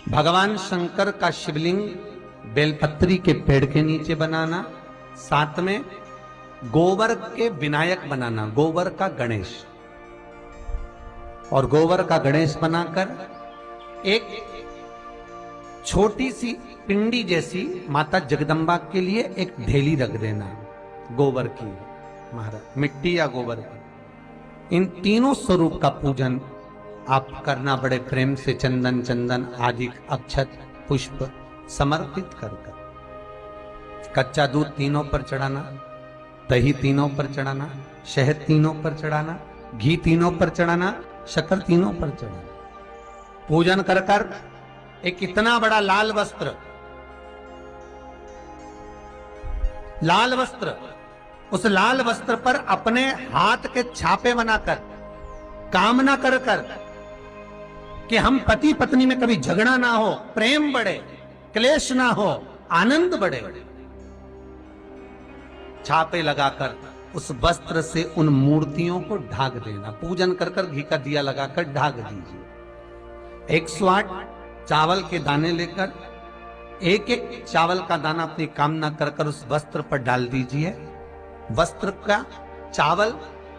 भगवान शंकर का शिवलिंग बेलपत्री के पेड़ के नीचे बनाना, साथ में गोबर के विनायक बनाना, गोबर का गणेश, और गोबर का गणेश बनाकर एक छोटी सी पिंडी जैसी माता जगदम्बा के लिए एक ढेली रख देना, गोबर की, महाराज मिट्टी या गोबर की। इन तीनों स्वरूप का पूजन आप करना बड़े प्रेम से, चंदन चंदन आदि अक्षत पुष्प समर्पित कर कच्चा दूध तीनों पर चढ़ाना, दही तीनों पर चढ़ाना, शहद तीनों पर चढ़ाना, घी तीनों पर चढ़ाना, शक्कर तीनों पर चढ़ाना। पूजन कर कर एक इतना बड़ा लाल वस्त्र, उस लाल वस्त्र पर अपने हाथ के छापे बनाकर कामना कर कर कि हम पति पत्नी में कभी झगड़ा ना हो, प्रेम बढ़े, क्लेश ना हो, आनंद बढ़े, छापे लगाकर उस वस्त्र से उन मूर्तियों को ढाक देना। पूजन कर कर घी का दिया लगाकर ढाक दीजिए। 108 चावल के दाने लेकर एक एक चावल का दाना अपनी कामना कर कर उस वस्त्र पर डाल दीजिए। वस्त्र का चावल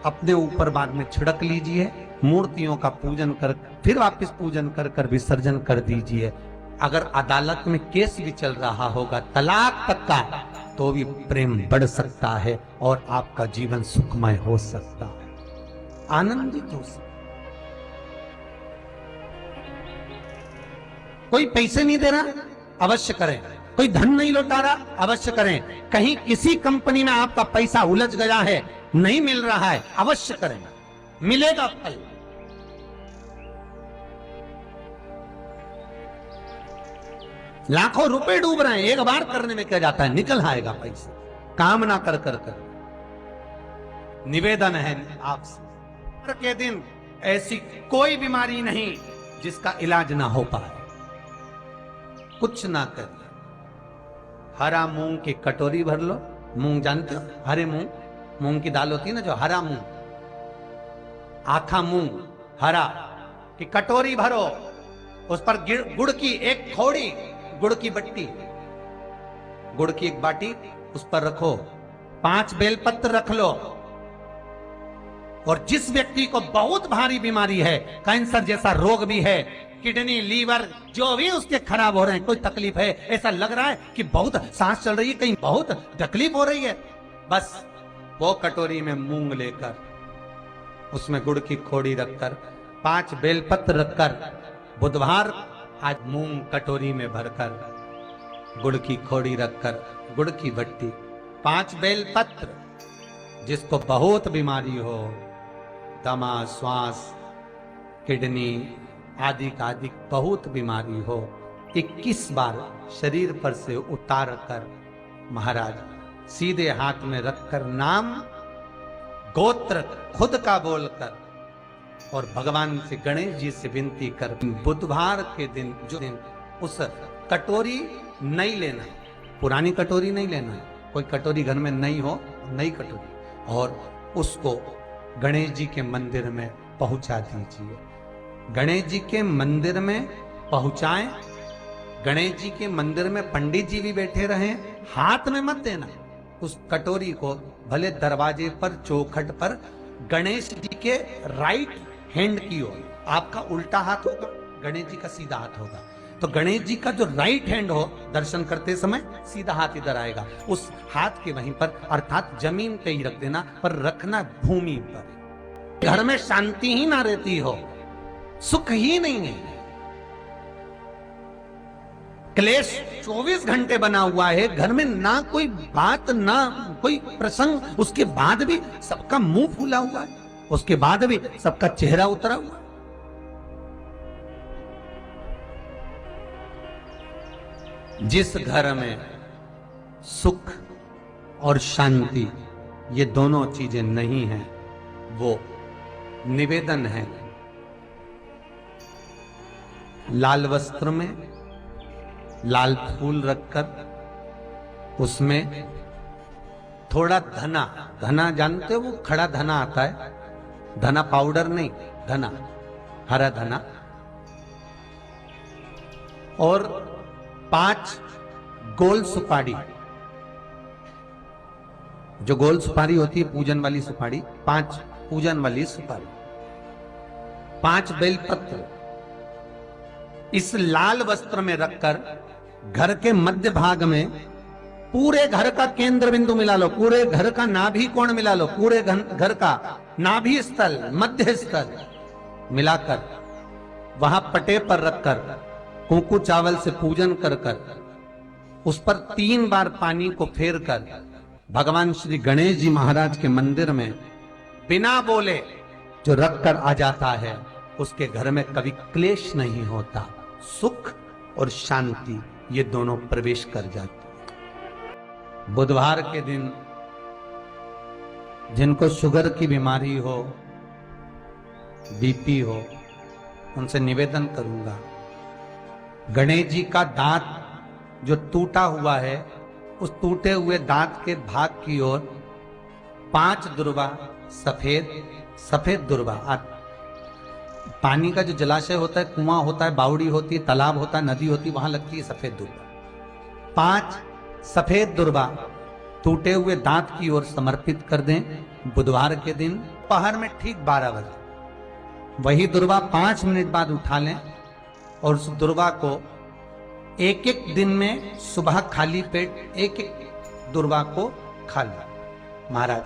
अपने ऊपर बाद में छिड़क लीजिए। मूर्तियों का पूजन कर फिर वापस पूजन कर कर विसर्जन कर दीजिए। अगर अदालत में केस भी चल रहा होगा तलाक तक का, तो भी प्रेम बढ़ सकता है और आपका जीवन सुखमय हो सकता है, आनंदित हो सकता। कोई पैसे नहीं दे रहा, अवश्य करें। कोई धन नहीं लौटा रहा, अवश्य करें। कहीं किसी कंपनी में आपका पैसा उलझ गया है, नहीं मिल रहा है, अवश्य करें, मिलेगा फल। लाखों रुपए डूब रहे हैं, एक बार करने में क्या जाता है, निकल आएगा पैसा। कामना कर कर कर निवेदन है आपसे के दिन ऐसी कोई बीमारी नहीं जिसका इलाज ना हो पाए। कुछ ना कर, हरा मूंग की कटोरी भर लो। मूंग जानते हो, हरे मूंग, मूंग की दाल होती है ना जो, हरा मूंग, आखा मूंग हरा की कटोरी भरो, उस पर गुड़ की एक थोड़ी, गुड़ की बट्टी, गुड़ की एक बाटी उस पर रखो, 5 बेलपत्र रख लो। और जिस व्यक्ति को बहुत भारी बीमारी है, कैंसर जैसा रोग भी है, किडनी लीवर जो भी उसके खराब हो रहे हैं, कोई तकलीफ है, ऐसा लग रहा है कि बहुत सांस चल रही है, कहीं बहुत तकलीफ हो रही है, बस वो कटोरी में मूंग लेकर उसमें गुड़ की खोड़ी रखकर 5 बेलपत्र रखकर, बुधवार आज मूंग कटोरी में भरकर, गुड़ की खोड़ी रखकर, गुड़ की भट्टी, 5 बेलपत्र। जिसको बहुत बीमारी हो, दमा, श्वास, किडनी आदि का आदि बहुत बीमारी हो, 21 बार शरीर पर से उतार कर महाराज सीधे हाथ में रखकर नाम गोत्र खुद का बोलकर और भगवान से, गणेश जी से विनती कर, बुधवार के दिन जो दिन उस कटोरी नहीं लेना, पुरानी कटोरी नहीं लेना, कोई कटोरी घर में नहीं हो, नई कटोरी, और उसको गणेश जी के मंदिर में पहुंचा दीजिए। गणेश जी के मंदिर में पहुंचाएं। गणेश जी के मंदिर में पंडित जी भी बैठे रहें, हाथ में मत देना उस कटोरी को, भले दरवाजे पर, चौखट पर, गणेश जी के राइट हैंड की ओर, आपका उल्टा हाथ होगा, गणेश जी का सीधा हाथ होगा, तो गणेश जी का जो राइट हैंड हो, दर्शन करते समय सीधा हाथ इधर आएगा, उस हाथ के वहीं पर, अर्थात जमीन पे ही रख देना, पर रखना भूमि पर। घर में शांति ही ना रहती हो, सुख ही नहीं है, क्लेश 24 घंटे बना हुआ है घर में, ना कोई बात, ना कोई प्रसंग, उसके बाद भी सबका मुंह फूला हुआ है, उसके बाद भी सबका चेहरा उतरा हुआ। जिस घर में सुख और शांति ये दोनों चीजें नहीं हैं, वो निवेदन है लाल वस्त्र में लाल फूल रखकर उसमें थोड़ा धना, धना जानते हो, वो खड़ा धना आता है, धना पाउडर नहीं, धना, हरा धना, और 5 गोल सुपारी, जो गोल सुपारी होती है पूजन वाली सुपारी, 5 पूजन वाली सुपारी, 5 बेलपत्र इस लाल वस्त्र में रखकर घर के मध्य भाग में पूरे घर का केंद्र बिंदु मिला लो, पूरे घर का नाभि कोण मिला लो, पूरे घर का नाभि स्थल, मध्य स्थल मिलाकर वहां पटे पर रखकर कुंकू चावल से पूजन कर कर उस पर 3 बार पानी को फेर कर भगवान श्री गणेश जी महाराज के मंदिर में बिना बोले जो रख कर आ जाता है, उसके घर में कभी क्लेश नहीं होता, सुख और शांति ये दोनों प्रवेश कर जाते हैं। बुधवार के दिन जिनको शुगर की बीमारी हो, बीपी हो, उनसे निवेदन करूंगा, गणेश जी का दांत जो टूटा हुआ है, उस टूटे हुए दांत के भाग की ओर 5 दुर्वा सफेद दुर्वा, पानी का जो जलाशय होता है, कुआं होता है, बावड़ी होती है, तालाब होता है, नदी होती है, वहां लगती है सफेद दुर्वा। 5 सफेद दुर्वा टूटे हुए दांत की ओर समर्पित कर दें बुधवार के दिन दोपहर में ठीक 12 बजे। वही दुर्वा 5 मिनट बाद उठा लें और उस दुर्वा को एक एक दिन में सुबह खाली पेट एक एक दुर्वा को खा लें। महाराज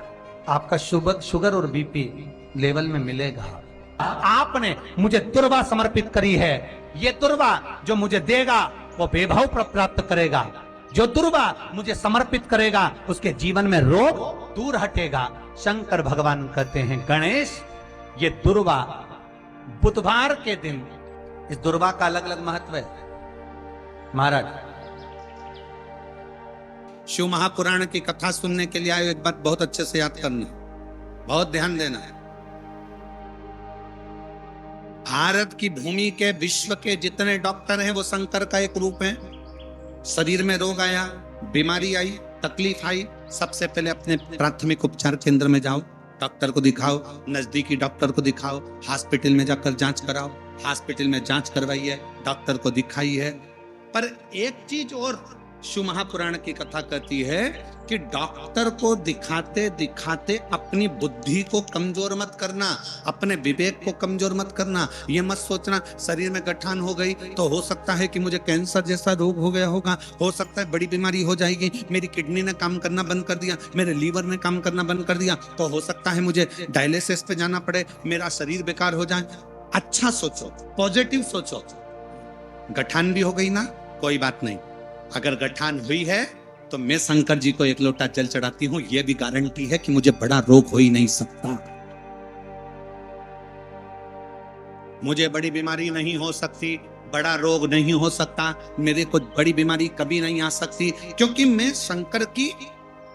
आपका शुगर और बीपी लेवल में मिलेगा। आपने मुझे दुर्वा समर्पित करी है, ये दुर्वा जो मुझे देगा वो वैभव प्राप्त करेगा, जो दुर्वा मुझे समर्पित करेगा उसके जीवन में रोग दूर हटेगा। शंकर भगवान कहते हैं गणेश ये दुर्वा बुधवार के दिन, इस दुर्वा का अलग अलग महत्व है। महाराज शिव महापुराण की कथा सुनने के लिए आए, एक बात बहुत अच्छे से याद करना, बहुत ध्यान देना है। भारत की भूमि के, विश्व के जितने डॉक्टर हैं वो शंकर का एक रूप है। शरीर में रोग आया, बीमारी आई, तकलीफ आई, सबसे पहले अपने प्राथमिक उपचार केंद्र में जाओ, डॉक्टर को दिखाओ, नजदीकी डॉक्टर को दिखाओ, हॉस्पिटल में जाकर जांच कराओ, हॉस्पिटल में जांच करवाइए, डॉक्टर को दिखाइए। पर एक चीज और शिव महापुराण की कथा कहती है कि डॉक्टर को दिखाते दिखाते अपनी बुद्धि को कमजोर मत करना, अपने विवेक को कमजोर मत करना। ये मत सोचना शरीर में गठान हो गई तो हो सकता है कि मुझे कैंसर जैसा रोग हो गया होगा, हो सकता है बड़ी बीमारी हो जाएगी, मेरी किडनी ने काम करना बंद कर दिया, मेरे लीवर ने काम करना बंद कर दिया, तो हो सकता है मुझे डायलिसिस पे जाना पड़े, मेरा शरीर बेकार हो जाए। अच्छा सोचो, पॉजिटिव सोचो। गठान भी हो गई ना, कोई बात नहीं, अगर गठान हुई है तो मैं शंकर जी को 1 लोटा जल चढ़ाती हूं, यह भी गारंटी है कि मुझे बड़ा रोग हो ही नहीं सकता, मुझे बड़ी बीमारी नहीं हो सकती, बड़ा रोग नहीं हो सकता, मेरे को बड़ी बीमारी कभी नहीं आ सकती, क्योंकि मैं शंकर की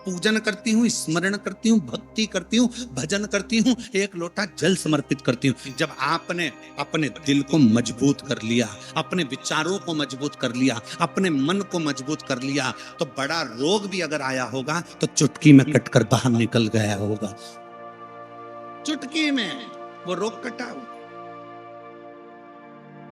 पूजन करती हूँ, स्मरण करती हूँ, भक्ति करती हूँ, भजन करती हूँ, 1 लोटा जल समर्पित करती हूँ। जब आपने अपने दिल को मजबूत कर लिया, अपने विचारों को मजबूत कर लिया, अपने मन को मजबूत कर लिया, तो बड़ा रोग भी अगर आया होगा तो चुटकी में कटकर बाहर निकल गया होगा, चुटकी में वो रोग कटा।